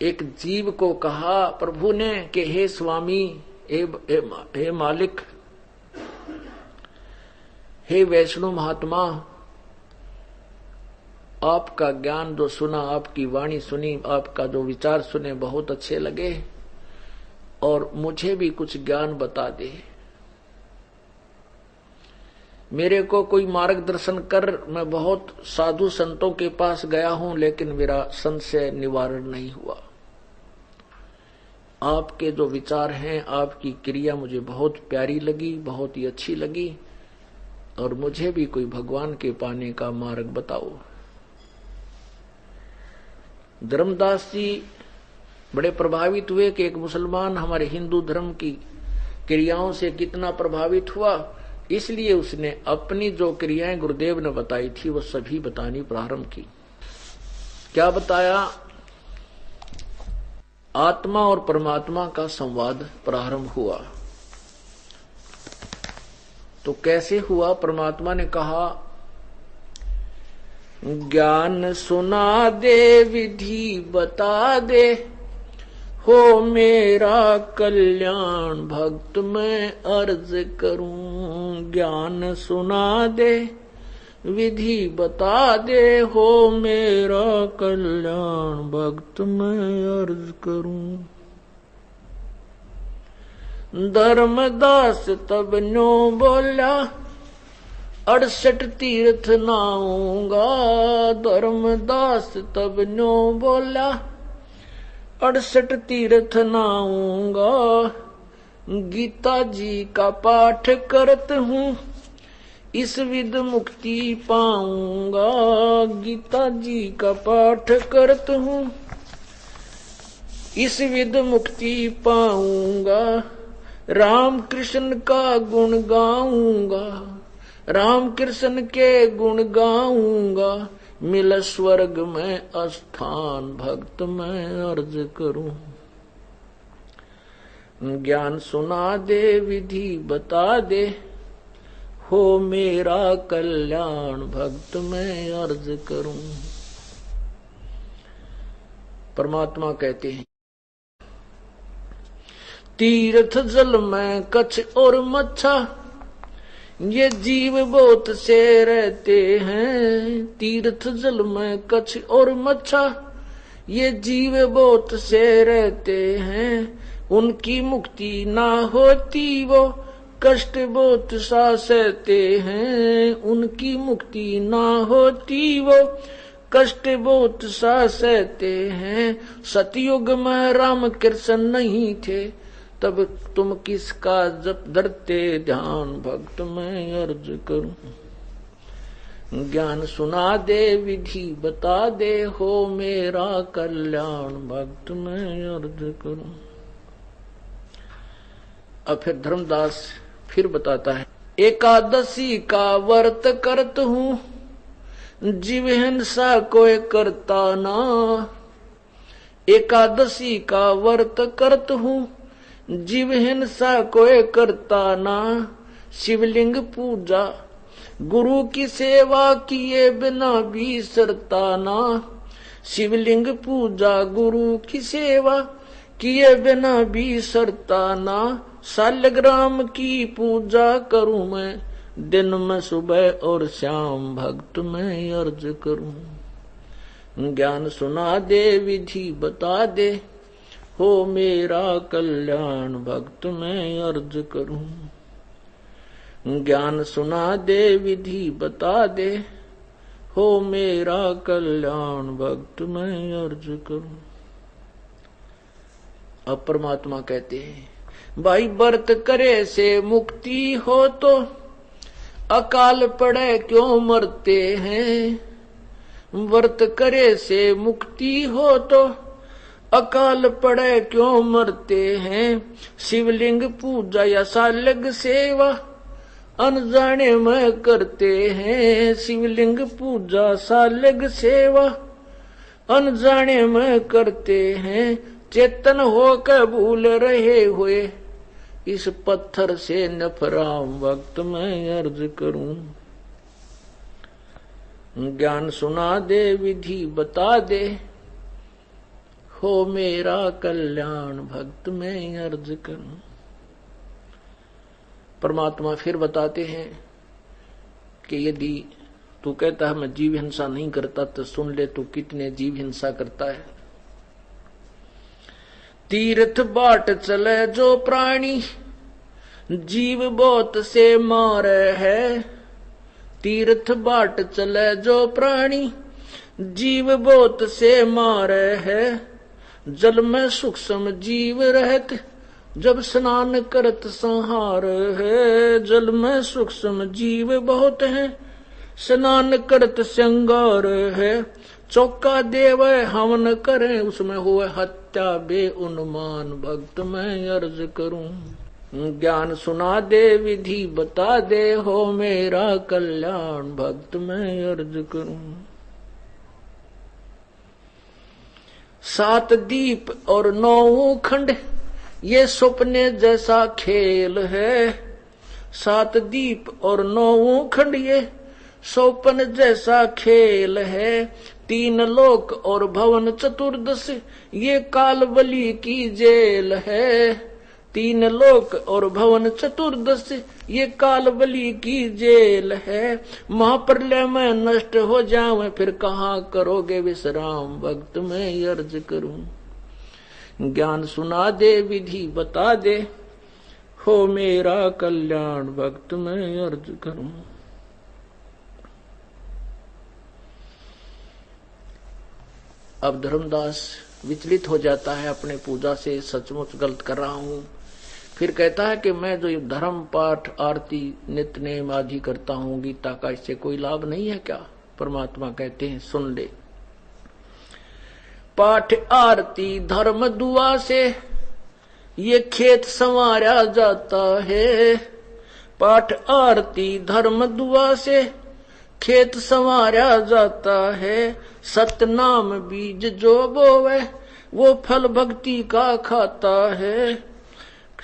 एक जीव को कहा प्रभु ने कि हे स्वामी, हे मालिक, हे वैष्णव महात्मा, आपका ज्ञान जो सुना, आपकी वाणी सुनी, आपका जो विचार सुने बहुत अच्छे लगे और मुझे भी कुछ ज्ञान बता दे। मेरे को कोई मार्गदर्शन कर। मैं बहुत साधु संतों के पास गया हूं लेकिन मेरा संशय निवारण नहीं हुआ। आपके जो विचार हैं, आपकी क्रिया मुझे बहुत प्यारी लगी, बहुत ही अच्छी लगी और मुझे भी कोई भगवान के पाने का मार्ग बताओ। धर्मदास जी बड़े प्रभावित हुए कि एक मुसलमान हमारे हिंदू धर्म की क्रियाओं से कितना प्रभावित हुआ। इसलिए उसने अपनी जो क्रियाएं गुरुदेव ने बताई थी वो सभी बतानी प्रारंभ की। क्या बताया? आत्मा और परमात्मा का संवाद प्रारंभ हुआ। तो कैसे हुआ? परमात्मा ने कहा, ज्ञान सुना दे, विधि बता दे, हो मेरा कल्याण भक्त मैं अर्ज करूं। ज्ञान सुना दे, विधि बता दे, हो मेरा कल्याण भक्त मैं अर्ज करूं। धर्मदास तब न्यो बोला, 68 तीर्थ नाऊंगा। धर्मदास तब न्यो बोला, 68 तीर्थ नाऊंगा। गीता जी का पाठ करत हूँ, इस विध मुक्ति पाऊंगा। गीता जी का पाठ करत हूँ, इस विध मुक्ति पाऊंगा। राम कृष्ण का गुण गाऊंगा, राम कृष्ण के गुण गाऊंगा। मिल स्वर्ग में स्थान भक्त मैं अर्ज करूं। ज्ञान सुना दे, विधि बता दे, हो मेरा कल्याण भक्त मैं अर्ज करूं। परमात्मा कहते हैं, तीर्थ जल में कच्छ और मच्छा, ये जीव बहुत से रहते हैं। तीर्थ जल में कच्छ और मच्छा, ये जीव बहुत से रहते हैं। उनकी मुक्ति ना होती वो कष्ट बहुत सा सहते हैं। उनकी मुक्ति ना होती वो कष्ट बहुत सा सहते हैं। सतयुग में राम कृष्ण नहीं थे, तब तुम किसका जप धरते ध्यान भक्त मैं अर्ज करूं। ज्ञान सुना दे, विधि बता दे, हो मेरा कल्याण भक्त मैं अर्ज करूं। अब फिर धर्मदास फिर बताता है, एकादशी का व्रत करत हूँ, जीव हिंसा कोई करता ना। एकादशी का व्रत करत हूँ, जीव हिंसा कोई करता ना। शिवलिंग पूजा गुरु की सेवा किए बिना भी सरता ना। शिवलिंग पूजा गुरु की सेवा किए बिना भी सरता ना। शालग्राम की पूजा करूं मैं, दिन में सुबह और शाम भक्त मैं अर्ज करूं। ज्ञान सुना दे, विधि बता दे, हो मेरा कल्याण भक्त मैं अर्ज करूं। ज्ञान सुना दे, विधि बता दे, हो मेरा कल्याण भक्त मैं अर्ज करूं। अब परमात्मा कहते हैं, भाई व्रत करे से मुक्ति हो तो अकाल पड़े क्यों मरते हैं। व्रत करे से मुक्ति हो तो अकाल पड़े क्यों मरते हैं। शिवलिंग पूजा या शालग सेवा अनजाने में करते हैं। शिवलिंग पूजा शालग सेवा अनजाने में करते हैं। चेतन होकर भूल रहे हुए इस पत्थर से नफराम वक्त मैं अर्ज करूं। ज्ञान सुना दे, विधि बता दे, हो मेरा कल्याण भक्त मैं अर्ज करूं। परमात्मा फिर बताते हैं कि यदि तू कहता है मैं जीव हिंसा नहीं करता तो सुन ले तू कितने जीव हिंसा करता है। तीर्थ बाट चले जो प्राणी जीव बहुत से मारे है। तीर्थ बाट चले जो प्राणी जीव बहुत से मारे है। जल में सूक्ष्म जीव रहत जब स्नान करत संहार है। जल में सूक्ष्म जीव बहुत है स्नान करत श्रृंगार है। चौका देव हवन करें उसमें हुए हत्या बे उन्मान भक्त मैं अर्ज करूं। ज्ञान सुना दे विधि बता दे हो मेरा कल्याण भक्त मैं अर्ज करूं। 7 दीप और 9 खंड ये सपने जैसा खेल है। 7 दीप और 9 खंड ये सौपन जैसा खेल है। 3 लोक और भवन चतुर्दश ये कालबली की जेल है। 3 लोक और भवन चतुर्दश ये कालबली की जेल है। महाप्रलय में नष्ट हो जावे फिर कहाँ करोगे विश्राम भक्त मैं अर्ज करूं। ज्ञान सुना दे विधि बता दे हो मेरा कल्याण भक्त मैं अर्ज करूं। अब धर्मदास विचलित हो जाता है अपने पूजा से, सचमुच गलत कर रहा हूं। फिर कहता है कि मैं जो धर्म पाठ आरती नित्य नेम आदि करता हूं गीता का इससे कोई लाभ नहीं है क्या? परमात्मा कहते हैं सुन ले। पाठ आरती धर्म दुआ से ये खेत संवारा जाता है। पाठ आरती धर्म दुआ से खेत संवारा जाता है। सतनाम बीज जो बोवे वो फल भक्ति का खाता है।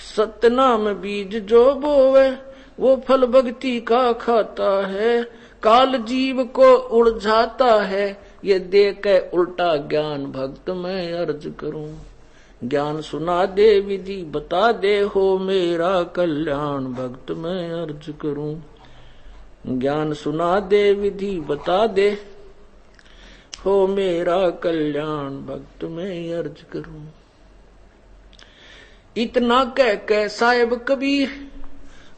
सतनाम बीज जो बोवे वो फल भक्ति का खाता है। काल जीव को उलझाता है ये दे के उल्टा ज्ञान भक्त मैं अर्ज करूं। ज्ञान सुना दे विधि बता दे हो मेरा कल्याण भक्त मैं अर्ज करूं। ज्ञान सुना दे विधि बता दे हो मेरा कल्याण भक्त मैं अर्ज करूं। इतना कह के साहिब कबीर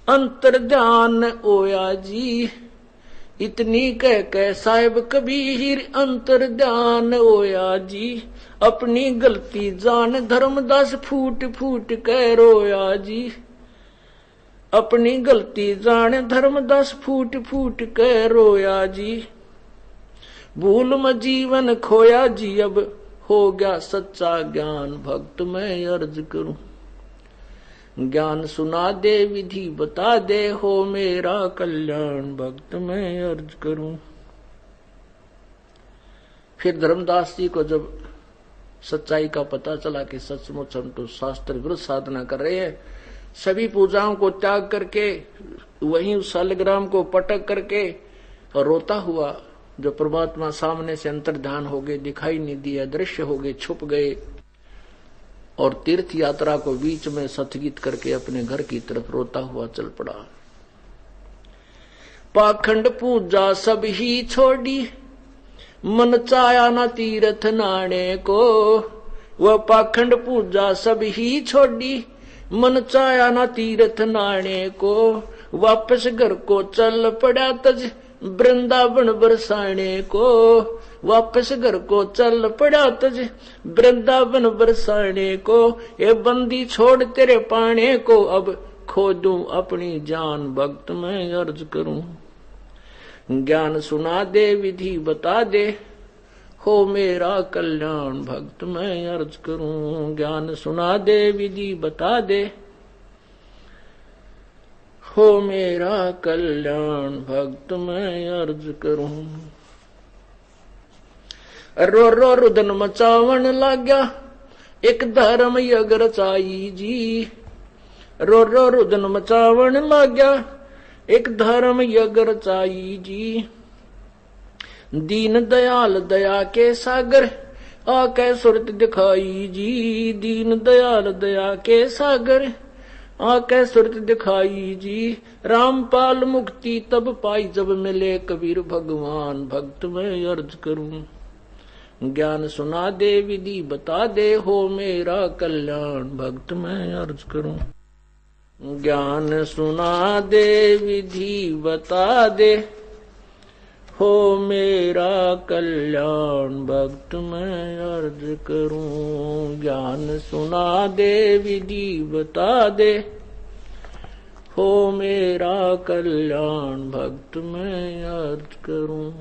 अंतर ध्यान ओया जी। इतनी कह के साहिब कबीर अंतर ध्यान ओया जी। अपनी गलती जान धर्मदास फूट फूट के रोया जी। अपनी गलती जान धर्मदास फूट फूट के रोया जी। भूल में जीवन खोया जी अब हो गया सच्चा ज्ञान भक्त मैं अर्ज करूं। ज्ञान सुना दे विधि बता दे हो मेरा कल्याण भक्त मैं अर्ज करूं। फिर धर्मदास जी को जब सच्चाई का पता चला कि सचमुच हम तो शास्त्र विरुद्ध साधना कर रहे हैं, सभी पूजाओं को त्याग करके वहीं उस शालिग्राम को पटक करके और रोता हुआ जो परमात्मा सामने से अंतर्ध्यान हो गए, दिखाई नहीं दिया, दृश्य हो गए, छुप गए और तीर्थ यात्रा को बीच में सतगीत करके अपने घर की तरफ रोता हुआ चल पड़ा। पाखंड पूजा सब ही छोड़ी मन चाया न तीर्थ नाने को। वह पाखंड पूजा सब ही छोड़ी मन चाया न तीर्थ नाने को। वापस घर को चल पड़ा तज वृंदावन बरसाने को। वापस घर को चल पड़ा तज वृंदावन बरसाने को। ये बंदी छोड़ तेरे पाने को अब खो दूं अपनी जान भक्त मैं अर्ज करूं। ज्ञान सुना दे विधि बता दे हो मेरा कल्याण भक्त मैं अर्ज करूं। ज्ञान सुना दे विधि बता दे हो मेरा कल्याण भक्त मैं अर्ज करूं। रो रो रुदन मचावन लाग्या एक धर्म यग रचाई जी। रो रो रुदन मचावन लाग्या एक धर्म यग रचाई जी। दीन दयाल दया के सागर आके सुरत दिखाई जी, दीन दयाल दया के सागर। आके सुरत दिखाई जी, रामपाल मुक्ति तब पाई जब मिले कबीर भगवान। भक्त मैं अर्ज करूं, ज्ञान सुना दे विधि बता दे, हो मेरा कल्याण। भक्त मैं अर्ज करूं, ज्ञान सुना दे विधि बता दे, हो मेरा कल्याण। भक्त मैं अर्ज करूं, ज्ञान सुना दे विधि बता दे, हो मेरा कल्याण। भक्त मैं अर्ज करूं।